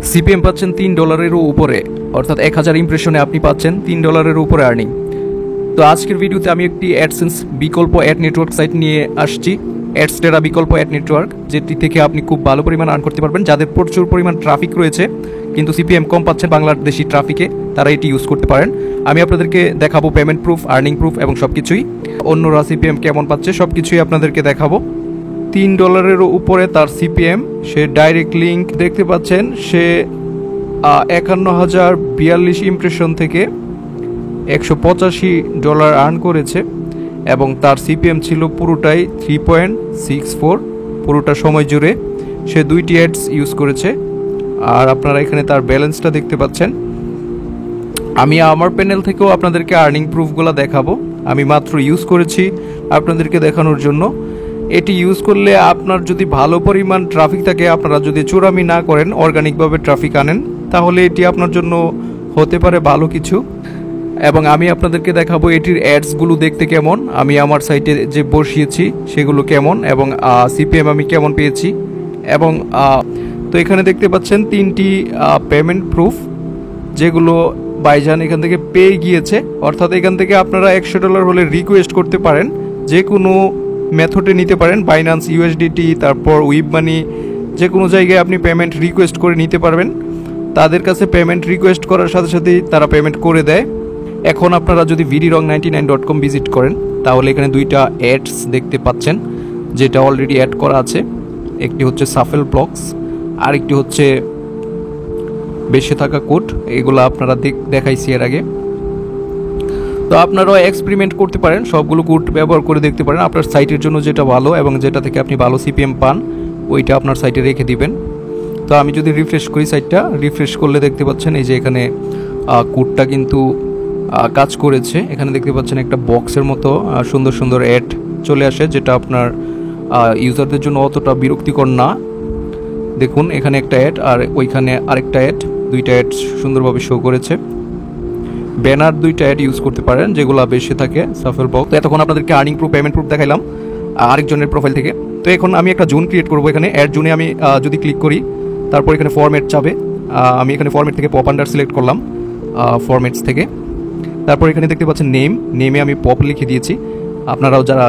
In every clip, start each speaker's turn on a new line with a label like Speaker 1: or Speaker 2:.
Speaker 1: CPM পাচ্ছেন $3-এরও উপরে, অর্থাৎ 1000 ইমপ্রেশনে আপনি পাচ্ছেন $3-এর উপরে আর্নিং। তো আজকের ভিডিওতে আমি একটি অ্যাডসেন্স বিকল্প অ্যাড নেটওয়ার্ক সাইট নিয়ে আসছি, অ্যাডস্টেরা বিকল্প অ্যাড নেটওয়ার্ক, যেটি থেকে আপনি খুব ভালো পরিমাণ আর্ন করতে পারবেন। যাদের প্রচুর পরিমাণ ট্রাফিক রয়েছে কিন্তু সিপিএম কম পাচ্ছেন বাংলাদেশি ট্রাফিকে, তারা এটি ইউজ করতে পারেন। আমি আপনাদেরকে দেখাবো পেমেন্ট প্রুফ, আর্নিং প্রুফ এবং সব কিছুই, অন্যরা সিপিএম কেমন পাচ্ছে সব কিছুই আপনাদেরকে দেখাবো। $3-এরও উপরে তার সিপিএম, সে ডাইরেক্ট লিঙ্ক দেখতে পাচ্ছেন, সে 51,042 ইমপ্রেশন থেকে $185 আর্ন করেছে এবং তার সিপিএম ছিল পুরোটাই 3.64 পুরোটা সময় জুড়ে। সে 2টি অ্যাডস ইউজ করেছে আর আপনারা এখানে তার ব্যালেন্সটা দেখতে পাচ্ছেন। আমি আমার প্যানেল থেকেও আপনাদেরকে আর্নিং প্রুফগুলো দেখাবো, আমি মাত্র ইউজ করেছি আপনাদেরকে দেখানোর জন্য। এটি ইউজ করলে আপনার যদি ভালো পরিমাণ ট্রাফিক থাকে, আপনারা যদি চোরামি না করেন, অর্গানিকভাবে ট্রাফিক আনেন, তাহলে এটি আপনার জন্য হতে পারে ভালো কিছু। এবং আমি আপনাদেরকে দেখাবো এটির অ্যাডসগুলো দেখতে কেমন, আমি আমার সাইটে যে বসিয়েছি সেগুলো কেমন এবং সিপিএম আমি কেমন পেয়েছি। এবং তো এখানে দেখতে পাচ্ছেন 3টি পেমেন্ট প্রুফ যেগুলো ভাইজান এখান থেকে পেয়ে গিয়েছে, অর্থাৎ এখান থেকে আপনারা $100 হলে রিকোয়েস্ট করতে পারেন, যে কোনো মেথডে নিতে পারেন, বাইন্যান্স, ইউএসডিটি, তারপর উইব মানি, যে কোনো জায়গায় আপনি পেমেন্ট রিকোয়েস্ট করে নিতে পারবেন। তাদের কাছে পেমেন্ট রিকোয়েস্ট করার সাথে সাথেই তারা পেমেন্ট করে দেয়। এখন আপনারা যদি vdrong99.com ভিজিট করেন তাহলে এখানে 2টা অ্যাডস দেখতে পাচ্ছেন যেটা অলরেডি অ্যাড করা আছে। একটি হচ্ছে সাফেল ব্লগস আর একটি হচ্ছে বেশি থাকা কোড, এগুলো আপনারা দেখাইছি এর আগে। তো আপনারাও এক্সপেরিমেন্ট করতে পারেন, সবগুলো কোড ব্যবহার করে দেখতে পারেন, আপনার সাইটের জন্য যেটা ভালো এবং যেটা থেকে আপনি ভালো সিপিএম পান ওইটা আপনার সাইটে রেখে দিবেন। তো আমি যদি রিফ্রেশ করি সাইটটা, রিফ্রেশ করলে দেখতে পাচ্ছেন এই যে এখানে কোডটা কিন্তু কাজ করেছে। এখানে দেখতে পাচ্ছেন একটা বক্সের মতো সুন্দর সুন্দর অ্যাড চলে আসে, যেটা আপনার ইউজারদের জন্য অতটা বিরক্তিকর না। দেখুন এখানে একটা অ্যাড আর ওইখানে আরেকটা অ্যাড, 2টা অ্যাড সুন্দরভাবে শো করেছে। ব্যানার 2টা অ্যাড ইউজ করতে পারেন যেগুলো বেশি থাকে সাফেল বক্স। তো এতক্ষণ আপনাদেরকে আর্নিং প্রুফ, পেমেন্ট প্রুফ দেখাইলাম আরেকজনের প্রোফাইল থেকে। তো এখন আমি একটা জোন ক্রিয়েট করবো। এখানে অ্যাড জোনে আমি যদি ক্লিক করি, তারপর এখানে ফরম্যাট চাবে, আমি এখানে ফরম্যাট থেকে পপ আন্ডার সিলেক্ট করলাম, ফরম্যাটস থেকে। তারপর এখানে দেখতে পাচ্ছেন নেমে আমি পপ লিখে দিয়েছি। আপনারাও যারা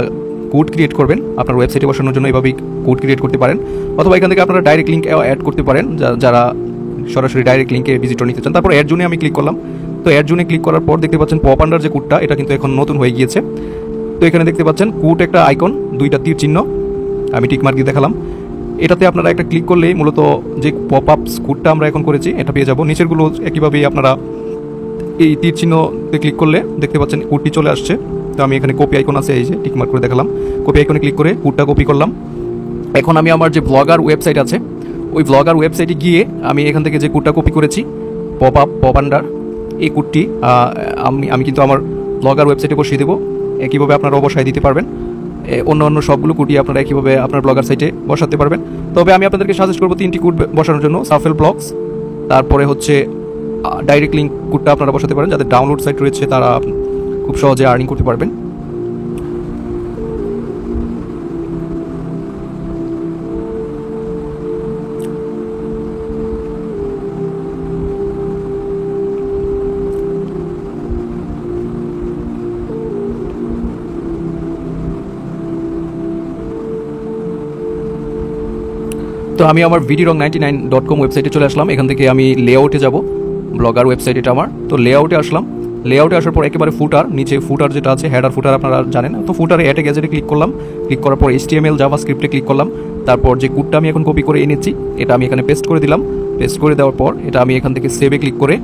Speaker 1: কোড ক্রিয়েট করবেন আপনার ওয়েবসাইটে বসানোর জন্য এভাবেই কোড ক্রিয়েট করতে পারেন, অথবা এখান থেকে আপনারা ডাইরেক্ট লিঙ্ক অ্যাড করতে পারেন যারা সরাসরি ডাইরেক্ট লিঙ্কে ভিজিটর নিতে চান। তারপর অ্যাড জোনে আমি ক্লিক করলাম। তো অ্যাড জোনে ক্লিক করার পর দেখতে পাচ্ছেন পপ আন্ডার যে কোডটা, এটা কিন্তু এখন নতুন হয়ে গিয়েছে। তো এখানে দেখতে পাচ্ছেন কোড একটা আইকন, 2টা তীর চিহ্ন, আমি টিক মার্ক দিয়ে দেখালাম। এটাতে আপনারা একটা ক্লিক করলেই মূলত যে পপ আপ কোডটা আমরা এখন করেছি এটা পেয়ে যাব। নিচেরগুলো একইভাবেই আপনারা এই তীর চিহ্নতে ক্লিক করলে দেখতে পাচ্ছেন কোডটি চলে আসছে। তো আমি এখানে কপি আইকন আছে, এই যে টিক মার্ক করে দেখালাম, কপি আইকনে ক্লিক করে কোডটা কপি করলাম। এখন আমি আমার যে ব্লগার ওয়েবসাইট আছে ওই ব্লগার ওয়েবসাইটে গিয়ে আমি এখান থেকে যে কোডটা কপি করেছি পপ আন্ডার, এই কোডটি আমি কিন্তু আমার ব্লগার ওয়েবসাইটে বসিয়ে দেবো। একইভাবে আপনারা বসায় দিতে পারবেন, অন্য সবগুলো কোডই আপনারা একইভাবে আপনার ব্লগার সাইটে বসাতে পারবেন। তবে আমি আপনাদেরকে সাজেস্ট করবো 3টি কোড বসানোর জন্য, সাফেল ব্লগস, তারপরে হচ্ছে ডাইরেক্ট লিঙ্ক কোডটা আপনারা বসাতে পারেন। যাদের ডাউনলোড সাইট রয়েছে তারা খুব সহজে আর্নিং করতে পারবেন। তো আমি আমার vdrong99.com ওয়েবসাইটে চলে আসলাম। এখান থেকে আমি লেআউটে যাব, ব্লগার ওয়েবসাইট এটা আমার। তো লেআউটে আসলাম, লেআউটে আসার পর একেবারে ফুটার, নিচে ফুটার যেটা আছে, হেডার ফুটার আপনারা জানেন। তো ফুটারে অ্যাটে গ্যাজেটে ক্লিক করলাম, ক্লিক করার পর HTML জাভাস্ক্রিপ্টে ক্লিক করলাম। তারপর যে কোডটা আমি এখন কপি করে এনেছি এটা আমি এখানে পেস্ট করে দিলাম। পেস্ট করে দেওয়ার পর এটা আমি এখান থেকে সেভে ক্লিক করে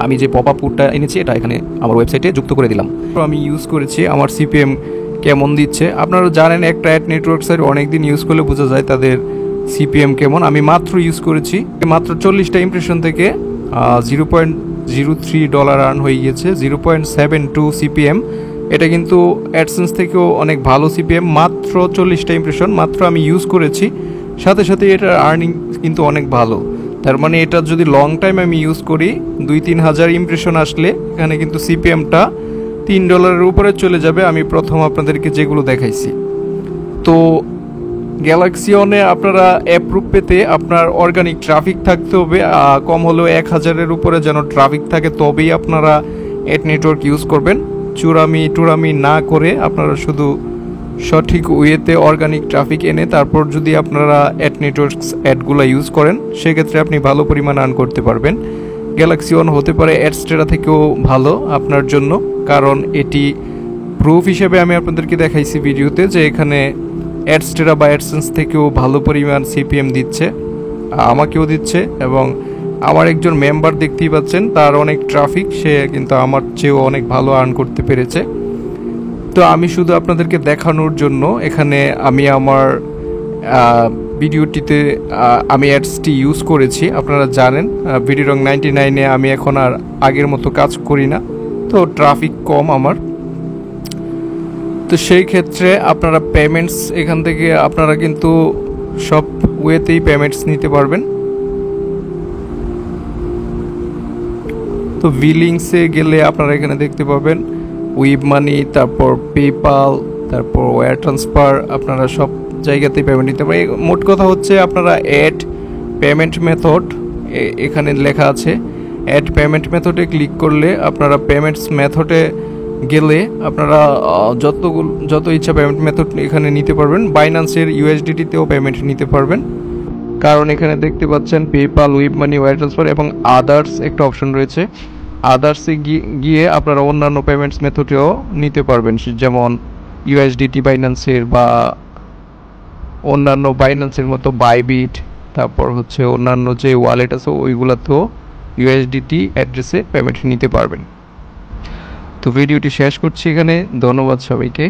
Speaker 1: আমি যে পপ আপ কোডটা এনেছি এটা এখানে আমার ওয়েবসাইটে যুক্ত করে দিলাম। তো আমি ইউজ করেছি, আমার সিপিএম কেমন দিচ্ছে আপনারা জানেন। একটা অ্যাড নেটওয়ার্ক সাইট অনেকদিন ইউজ করলে বোঝা যায় তাদের সিপিএম কেমন। আমি মাত্র ইউজ করেছি, মাত্র 40টা ইমপ্রেশন থেকে $0.03 আর্ন হয়ে গিয়েছে, 0.72 সিপিএম। এটা কিন্তু অ্যাডসেন্স থেকেও অনেক ভালো সিপিএম, মাত্র 40টা ইমপ্রেশন মাত্র আমি ইউজ করেছি, সাথে সাথে এটার আর্নিং কিন্তু অনেক ভালো। তার মানে এটা যদি লং টাইম আমি ইউজ করি, 2-3 হাজার ইমপ্রেশন আসলে এখানে কিন্তু সিপিএমটা $3 উপরে চলে যাবে। আমি প্রথম আপনাদেরকে যেগুলো দেখাইছি। তো গ্যালাক্সি অনে আপনারা অ্যাপ্রুভ পেতে আপনার অর্গানিক ট্রাফিক থাকতে হবে, কম হলেও 1000-এর উপরে যেন ট্রাফিক থাকে, তবেই আপনারা অ্যাড নেটওয়ার্ক ইউজ করবেন। চুরামি না করে আপনারা শুধু সঠিক ওয়েতে অর্গানিক ট্রাফিক এনে তারপর যদি আপনারা অ্যাড নেটওয়ার্কস অ্যাডগুলো ইউজ করেন, সেক্ষেত্রে আপনি ভালো পরিমাণ আর্ন করতে পারবেন। গ্যালাক্সি ওয়ান হতে পারে অ্যাডস্টেরা থেকেও ভালো আপনার জন্য, কারণ এটি প্রুফ হিসেবে আমি আপনাদেরকে দেখাইছি ভিডিওতে যে এখানে অ্যাডস্টেরা বা অ্যাডসেন্স থেকেও ভালো পরিমাণ সিপিএম দিচ্ছে, আমাকেও দিচ্ছে, এবং আমার একজন মেম্বার দেখতেই পাচ্ছেন তার অনেক ট্রাফিক, সে কিন্তু আমার চেয়েও অনেক ভালো আর্ন করতে পেরেছে। তো আমি শুধু আপনাদেরকে দেখানোর জন্য এখানে আমি আমার ভিডিওটিতে আমি অ্যাডসটি ইউজ করেছি। আপনারা জানেন ভিডিওরং 99-এ আমি এখন আর আগের মতো কাজ করি না, তো ট্রাফিক কম আমার। তো সেই ক্ষেত্রে আপনারা পেমেন্টস এখান থেকে আপনারা কিন্তু সব ওয়েতেই পেমেন্টস নিতে পারবেন। তো বিলিংসে গেলে আপনারা এখানে দেখতে পাবেন উইব মানি, তারপর পেপাল, তারপর ওয়্যার ট্রান্সফার, আপনারা সব জায়গাতেই পেমেন্ট নিতে পারেন। মোট কথা হচ্ছে আপনারা অ্যাড পেমেন্ট মেথড এখানে লেখা আছে, অ্যাড পেমেন্ট মেথডে ক্লিক করলে আপনারা পেমেন্টস মেথডে গেলে আপনারা যত ইচ্ছা পেমেন্ট মেথড এখানে নিতে পারবেন। বাইন্যান্সের ইউএসডিটিতেও পেমেন্ট নিতে পারবেন, কারণ এখানে দেখতে পাচ্ছেন পেপাল, উইব মানি, ওয়্যার ট্রান্সফার এবং আদার্স একটা অপশন রয়েছে। আদার্সে গিয়ে আপনারা অন্যান্য পেমেন্টস মেথডেও নিতে পারবেন, যেমন ইউএসডিটি বাইন্যান্সের বা অন্যান্য বাইন্যান্সের মতো বাইবিট, তারপর হচ্ছে অন্যান্য যে ওয়ালেট আছে ওইগুলোতেও ইউএসডিটি অ্যাড্রেসে পেমেন্ট নিতে পারবেন। তো ভিডিওটি শেষ করছি এখানে, ধন্যবাদ সবাইকে।